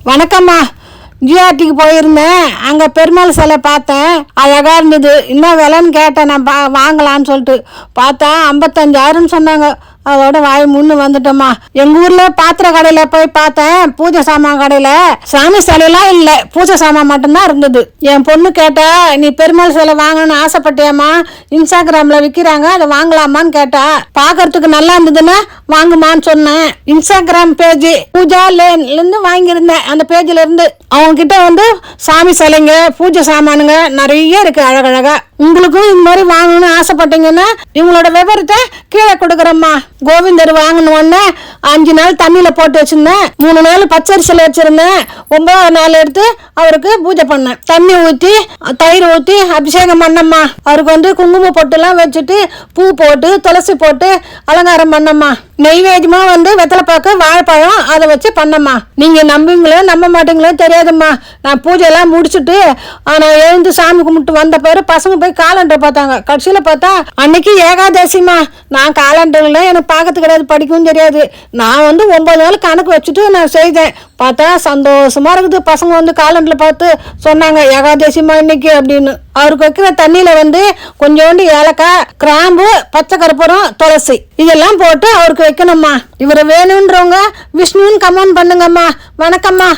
வணக்கம்மா. ஜிஆர்டிக்கு போயிருந்தேன். அங்கே பெருமாள் சிலை பார்த்தேன். அழகாக இருந்தது. என்ன விலைன்னு கேட்டேன். நான் வாங்கலான்னு சொல்லிட்டு பார்த்தா 55,000 சொன்னாங்க. அதோட வாய் முன்னு வந்துட்டோம்மா. எங்கள் ஊரில் பாத்திர கடையில் போய் பார்த்தேன். பூஜை சாமான் கடையில் சாமி சிலையெல்லாம் இல்லை, பூஜை சாமான் மட்டும்தான் இருந்தது. என் பொண்ணு கேட்டா, நீ பெருமாள் சிலை வாங்கணும்னு ஆசைப்பட்டியாம்மா, இன்ஸ்டாகிராமில் விற்கிறாங்க, அதை வாங்கலாமான்னு கேட்டா. பார்க்கறதுக்கு நல்லா இருந்ததுன்னா வாங்குமான்னு சொன்னேன். இன்ஸ்டாகிராம் பேஜ் பூஜா லேன்லேருந்து வாங்கியிருந்தேன். அந்த பேஜில் இருந்து அவங்க கிட்ட வந்து சாமி சிலைங்க, பூஜை சாமானுங்க நிறைய இருக்கு அழகழகா. உங்களுக்கும் இந்த மாதிரி வாங்கணும்னு ஆசைப்பட்டீங்கன்னா இவங்களோட விவரத்தை கீழே கொடுக்குறேம்மா. கோவிந்தர் வாங்கணுன்னு 5 நாள் தண்ணியில போட்டு வச்சிருந்தேன். 3 நாள் பச்சரிசியில் வச்சிருந்தேன். 9வது நாள் எடுத்து அவருக்கு பூஜை பண்ணேன். தண்ணி ஊற்றி தயிர் ஊற்றி அபிஷேகம் பண்ணம்மா. அவருக்கு வந்து குங்கும பொட்டுலாம் வச்சுட்டு பூ போட்டு துளசி போட்டு அலங்காரம் பண்ணம்மா. நெய்வேத்தியமா வந்து வெத்தலைப்பாக்கு வாழைப்பழம் அதை வச்சு பண்ணம்மா. நீங்க நம்புவீங்களோ நம்ப மாட்டீங்களோ தெரியாதும்மா. நான் பூஜையெல்லாம் முடிச்சுட்டு நான் எழுந்து சாமி கும்பிட்டு வந்த பிறகு பசங்க போய் காலண்டர் பார்த்தாங்க. கடைசியில் பார்த்தா அன்னைக்கு ஏகாதசிமா. நான் காலண்டர்ல எனக்கு பார்க்கறது கிடையாது, படிக்கவும் தெரியாது. நான் வந்து 9 நாள் கணக்கு வச்சுட்டு நான் செய்தேன். பார்த்தா சந்தோஷமா இருக்குது. பசங்க வந்து காலண்டர்ல பார்த்து சொன்னாங்க ஏகாதசிமா இன்னைக்கு அப்படின்னு. அவருக்கு வைக்கிற தண்ணியில வந்து கொஞ்சோண்டு ஏலக்காய், கிராம்பு, பச்சை கற்பூரம், துளசி இதெல்லாம் போட்டு அவருக்கு வைக்கணும்மா. இவரை வேணுன்றவங்க விஷ்ணுன்னு கமெண்ட் பண்ணுங்கம்மா. வணக்கம்மா.